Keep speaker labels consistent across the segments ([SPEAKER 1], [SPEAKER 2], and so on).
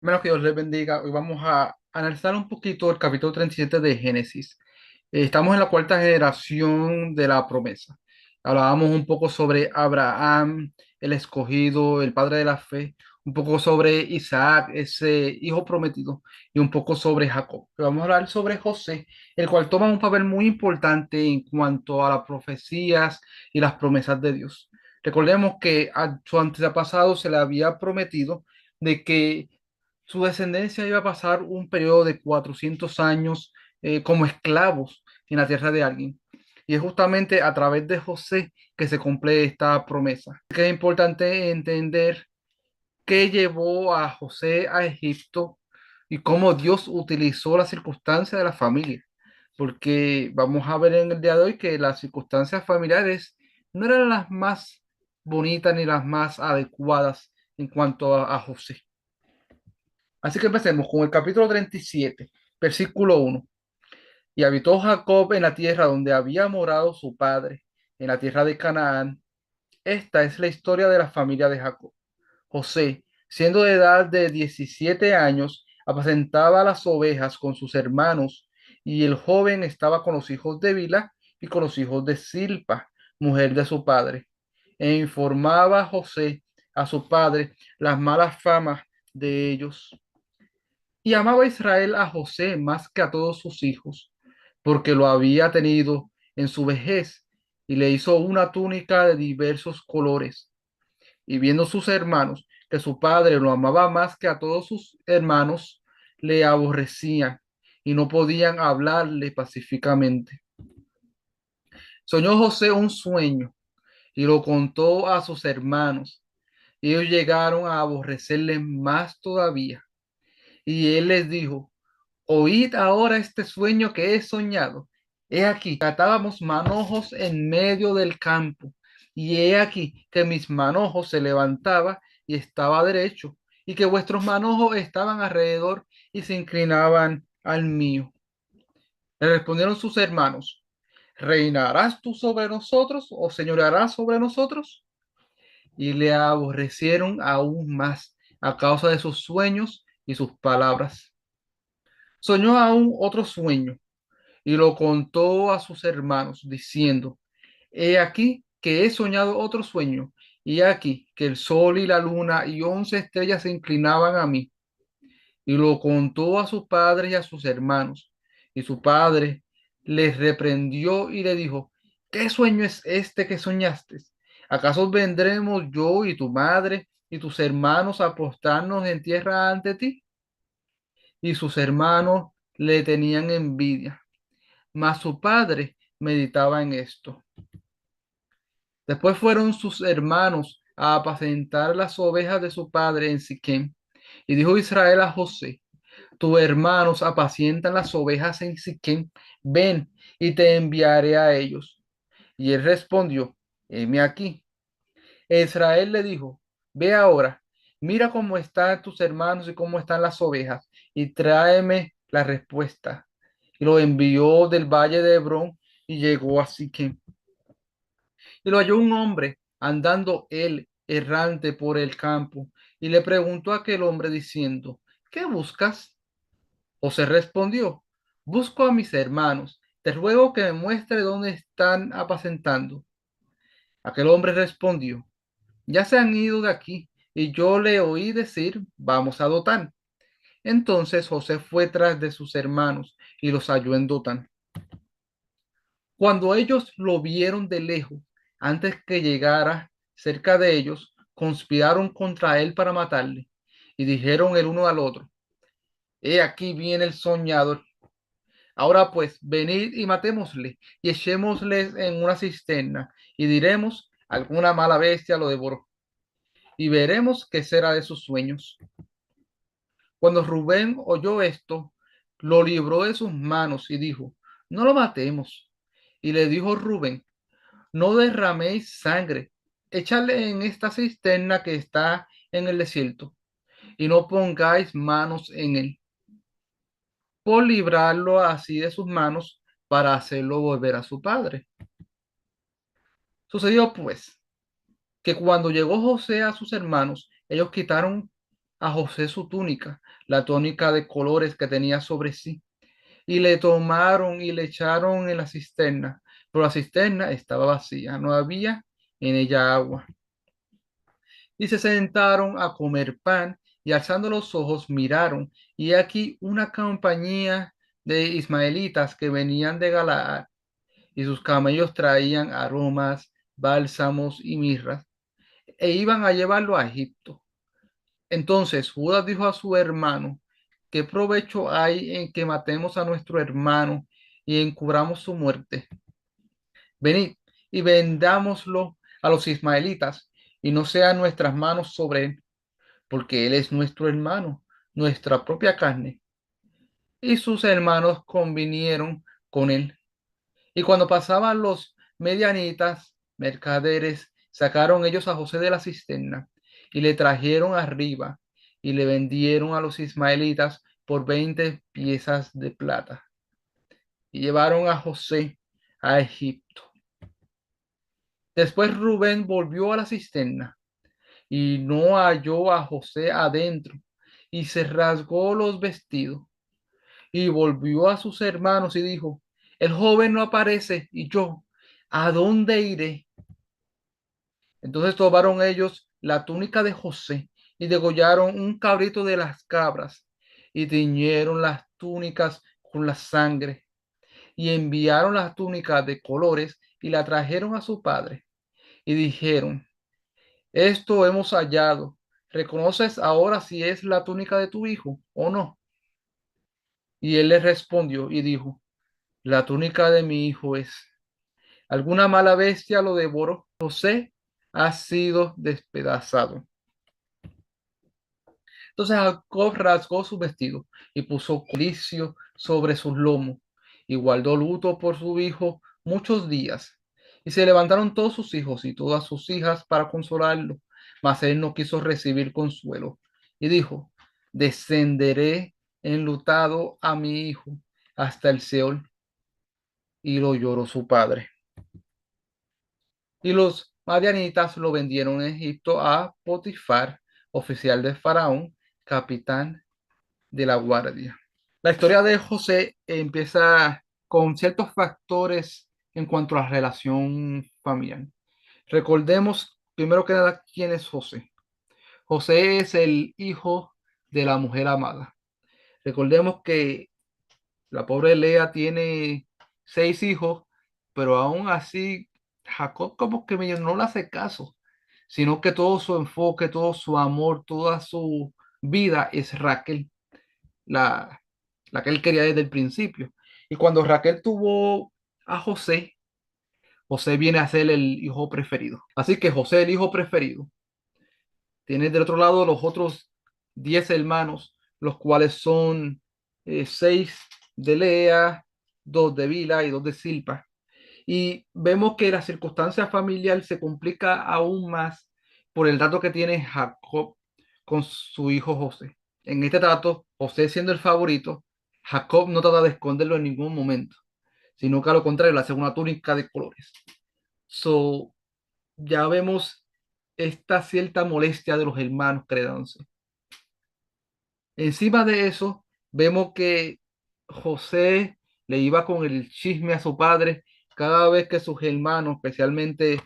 [SPEAKER 1] Menos que Dios les bendiga. Hoy vamos a analizar un poquito el capítulo 37 de Génesis. Estamos en la cuarta generación de la promesa. Hablábamos un poco sobre Abraham, el escogido, el padre de la fe, un poco sobre Isaac, ese hijo prometido, y un poco sobre Jacob. Pero vamos a hablar sobre José, el cual toma un papel muy importante en cuanto a las profecías y las promesas de Dios. Recordemos que a su antepasado se le había prometido de que su descendencia iba a pasar un periodo de 400 años como esclavos en la tierra de alguien. Y es justamente a través de José que se cumple esta promesa. Que es importante entender qué llevó a José a Egipto y cómo Dios utilizó las circunstancias de la familia. Porque vamos a ver en el día de hoy que las circunstancias familiares no eran las más bonitas ni las más adecuadas en cuanto a José. Así que empecemos con el capítulo 37, versículo 1. Y habitó Jacob en la tierra donde había morado su padre, en la tierra de Canaán. Esta es la historia de la familia de Jacob. José, siendo de edad de 17 años, apacentaba las ovejas con sus hermanos, y el joven estaba con los hijos de Bila y con los hijos de Silpa, mujer de su padre. E informaba José a su padre las malas famas de ellos. Y amaba Israel a José más que a todos sus hijos, porque lo había tenido en su vejez, y le hizo una túnica de diversos colores. Y viendo sus hermanos que su padre lo amaba más que a todos sus hermanos, le aborrecían y no podían hablarle pacíficamente. Soñó José un sueño y lo contó a sus hermanos, y ellos llegaron a aborrecerle más todavía. Y él les dijo: Oíd ahora este sueño que he soñado. He aquí, atábamos manojos en medio del campo, y he aquí que mis manojos se levantaba y estaba derecho, y que vuestros manojos estaban alrededor y se inclinaban al mío. Le respondieron sus hermanos: ¿Reinarás tú sobre nosotros o señorearás sobre nosotros? Y le aborrecieron aún más a causa de sus sueños y sus palabras. Soñó aún otro sueño y lo contó a sus hermanos, diciendo: He aquí que he soñado otro sueño, y he aquí que el sol y la luna y 11 estrellas se inclinaban a mí. Y lo contó a sus padres y a sus hermanos. Y su padre les reprendió y le dijo: ¿Qué sueño es este que soñaste? ¿Acaso vendremos yo y tu madre y tus hermanos a postrarnos en tierra ante ti? Y sus hermanos le tenían envidia, mas su padre meditaba en esto. Después fueron sus hermanos a apacentar las ovejas de su padre en Siquem. Y dijo Israel a José: Tus hermanos apacientan las ovejas en Siquem. Ven y te enviaré a ellos. Y él respondió: Heme aquí. E Israel le dijo: Ve ahora, mira cómo están tus hermanos y cómo están las ovejas, y tráeme la respuesta. Y lo envió del valle de Hebrón y llegó a Siquem. Y lo halló un hombre andando él errante por el campo, y le preguntó a aquel hombre diciendo: ¿Qué buscas? José respondió: Busco a mis hermanos, te ruego que me muestre dónde están apacentando. Aquel hombre respondió: Ya se han ido de aquí, y yo le oí decir: Vamos a Dotán. Entonces José fue tras de sus hermanos y los halló en Dotán. Cuando ellos lo vieron de lejos, antes que llegara cerca de ellos, conspiraron contra él para matarle. Y dijeron el uno al otro: He aquí viene el soñador. Ahora pues, venid y matémosle, y echémosle en una cisterna, y diremos: Alguna mala bestia lo devoró, y veremos qué será de sus sueños. Cuando Rubén oyó esto, lo libró de sus manos y dijo: No lo matemos. Y le dijo Rubén: No derraméis sangre, echadle en esta cisterna que está en el desierto, y no pongáis manos en él, por librarlo así de sus manos, para hacerlo volver a su padre. Sucedió pues que cuando llegó José a sus hermanos, ellos quitaron a José su túnica, la túnica de colores que tenía sobre sí, y le tomaron y le echaron en la cisterna, pero la cisterna estaba vacía, no había en ella agua. Y se sentaron a comer pan, y alzando los ojos miraron, y aquí una compañía de ismaelitas que venían de Galaad, y sus camellos traían aromas, bálsamos y mirras, e iban a llevarlo a Egipto. Entonces Judas dijo a su hermano: ¿qué provecho hay en que matemos a nuestro hermano y encubramos su muerte? Venid y vendámoslo a los ismaelitas, y no sean nuestras manos sobre él, porque él es nuestro hermano, nuestra propia carne. Y sus hermanos convinieron con él. Y cuando pasaban los medianitas, mercaderes, sacaron ellos a José de la cisterna y le trajeron arriba y le vendieron a los ismaelitas por 20 piezas de plata. Y llevaron a José a Egipto. Después Rubén volvió a la cisterna y no halló a José adentro, y se rasgó los vestidos y volvió a sus hermanos y dijo: el joven no aparece, y yo, ¿a dónde iré? Entonces tomaron ellos la túnica de José y degollaron un cabrito de las cabras y tiñeron las túnicas con la sangre, y enviaron las túnicas de colores y la trajeron a su padre y dijeron: esto hemos hallado. ¿Reconoces ahora si es la túnica de tu hijo o no? Y él le respondió y dijo: la túnica de mi hijo es. Alguna mala bestia lo devoró. José ha sido despedazado. Entonces Jacob rasgó su vestido y puso colicio sobre sus lomos y guardó luto por su hijo muchos días. Y se levantaron todos sus hijos y todas sus hijas para consolarlo, mas él no quiso recibir consuelo. Y dijo: descenderé enlutado a mi hijo hasta el Seol. Y lo lloró su padre. Y los madianitas lo vendieron en Egipto a Potifar, oficial de Faraón, capitán de la guardia. La historia de José empieza con ciertos factores en cuanto a la relación familiar. Recordemos primero que nada quién es José. José es el hijo de la mujer amada. Recordemos que la pobre Lea tiene 6 hijos, pero aún así Jacob como que medio no le hace caso, sino que todo su enfoque, todo su amor, toda su vida es Raquel, la, la que él quería desde el principio. Y cuando Raquel tuvo a José, José viene a ser el hijo preferido. Así que José, el hijo preferido, tiene del otro lado los otros 10 hermanos, los cuales son 6 de Lea, 2 de Bila y 2 de Silpa. Y vemos que la circunstancia familiar se complica aún más por el dato que tiene Jacob con su hijo José. En este trato, José siendo el favorito, Jacob no trata de esconderlo en ningún momento, sino que a lo contrario, le hace una túnica de colores. So, ya vemos esta cierta molestia de los hermanos creándose. Encima de eso, vemos que José le iba con el chisme a su padre cada vez que sus hermanos, especialmente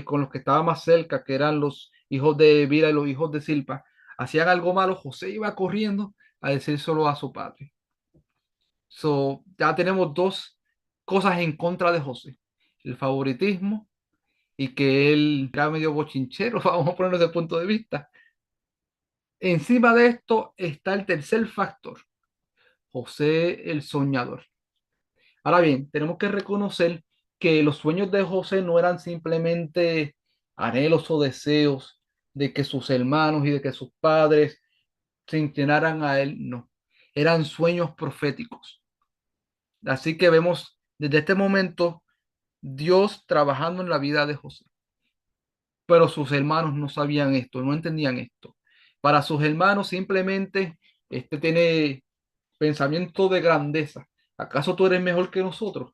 [SPEAKER 1] con los que estaban más cerca, que eran los hijos de Bila y los hijos de Silpa, hacían algo malo. José iba corriendo a decírselo a su padre. So, ya tenemos dos cosas en contra de José: el favoritismo y que él era medio bochinchero, vamos a ponerlo desde el punto de vista. Encima de esto está el tercer factor: José el soñador. Ahora bien, tenemos que reconocer que los sueños de José no eran simplemente anhelos o deseos de que sus hermanos y de que sus padres se inclinaran a él, no, eran sueños proféticos. Así que vemos desde este momento Dios trabajando en la vida de José, pero sus hermanos no sabían esto, no entendían esto. Para sus hermanos simplemente este tiene pensamiento de grandeza. ¿Acaso tú eres mejor que nosotros?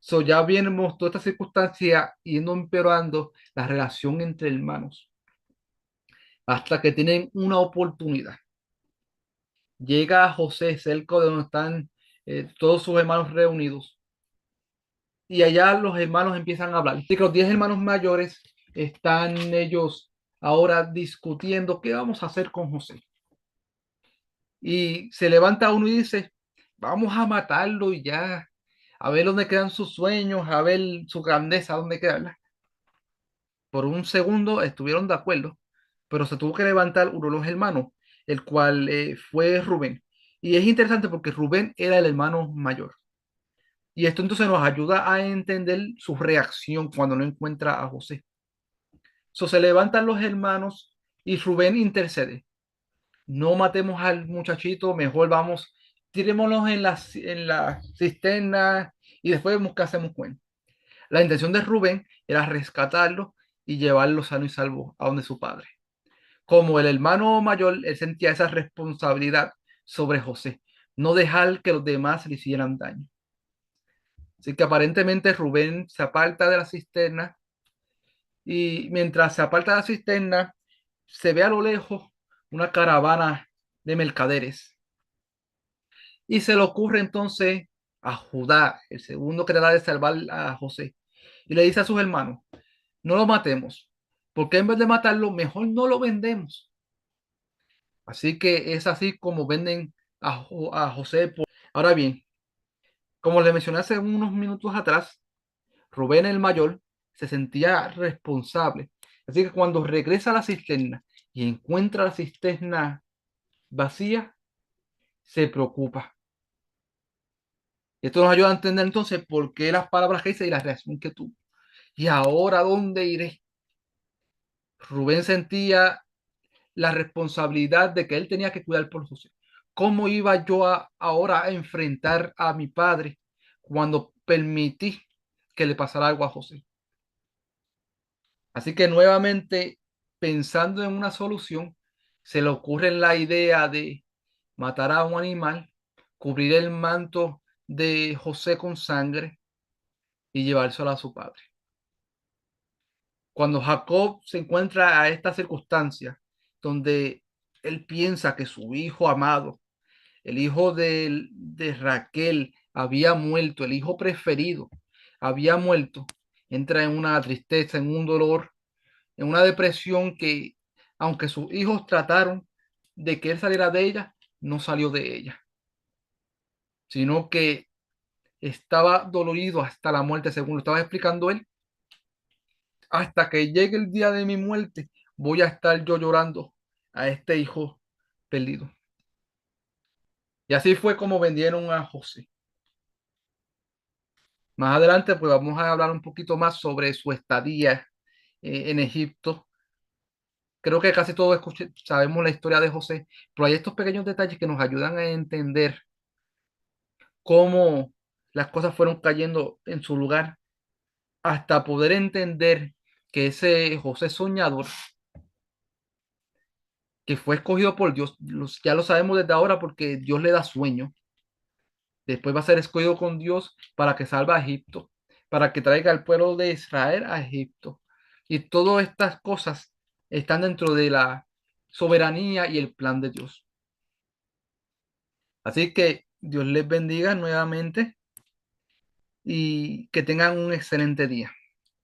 [SPEAKER 1] So, ya vemos toda esta circunstancia yendo empeorando la relación entre hermanos hasta que tienen una oportunidad. llega a José cerca de donde están todos sus hermanos reunidos y allá los hermanos empiezan a hablar. Así que los 10 hermanos mayores están ellos ahora discutiendo qué vamos a hacer con José. Y se levanta uno y dice, vamos a matarlo y ya, a ver dónde quedan sus sueños, a ver su grandeza, dónde queda. Por un segundo estuvieron de acuerdo, pero se tuvo que levantar uno de los hermanos, el cual fue Rubén. Y es interesante porque Rubén era el hermano mayor. Y esto entonces nos ayuda a entender su reacción cuando no encuentra a José. Se levantan los hermanos y Rubén intercede. No matemos al muchachito, mejor vamos, tirémonos en la cisterna y después vemos qué hacemos con él. La intención de Rubén era rescatarlo y llevarlo sano y salvo a donde su padre. Como el hermano mayor, él sentía esa responsabilidad sobre José, no dejar que los demás le hicieran daño. Así que aparentemente Rubén se aparta de la cisterna y mientras se aparta de la cisterna, se ve a lo lejos una caravana de mercaderes. Y se le ocurre entonces a Judá, el segundo que trata de salvar a José, y le dice a sus hermanos, no lo matemos, porque en vez de matarlo, mejor no lo vendemos. Así que es así como venden a José. Ahora bien, como le mencioné hace unos minutos atrás, Rubén el mayor se sentía responsable. Así que cuando regresa a la cisterna y encuentra la cisterna vacía, se preocupa. Esto nos ayuda a entender entonces por qué las palabras que dice y la reacción que tuvo. ¿Y ahora dónde iré? Rubén sentía la responsabilidad de que él tenía que cuidar por José. ¿Cómo iba yo ahora a enfrentar a mi padre cuando permití que le pasara algo a José? Así que nuevamente, pensando en una solución, se le ocurre la idea de matar a un animal, cubrir el manto de José con sangre y llevárselo a su padre. Cuando Jacob se encuentra a esta circunstancia, donde él piensa que su hijo amado, el hijo de Raquel, había muerto, el hijo preferido, había muerto, entra en una tristeza, en un dolor, en una depresión que, aunque sus hijos trataron de que él saliera de ella, no salió de ella, sino que estaba dolorido hasta la muerte, según lo estaba explicando él. Hasta que llegue el día de mi muerte, voy a estar yo llorando a este hijo perdido. Y así fue como vendieron a José. Más adelante, pues vamos a hablar un poquito más sobre su estadía en Egipto. Creo que casi todos sabemos la historia de José, pero hay estos pequeños detalles que nos ayudan a entender cómo las cosas fueron cayendo en su lugar hasta poder entender que ese José soñador que fue escogido por Dios, ya lo sabemos desde ahora porque Dios le da sueño. Después va a ser escogido con Dios para que salva a Egipto, para que traiga al pueblo de Israel a Egipto. Y todas estas cosas están dentro de la soberanía y el plan de Dios. Así que Dios les bendiga nuevamente y que tengan un excelente día.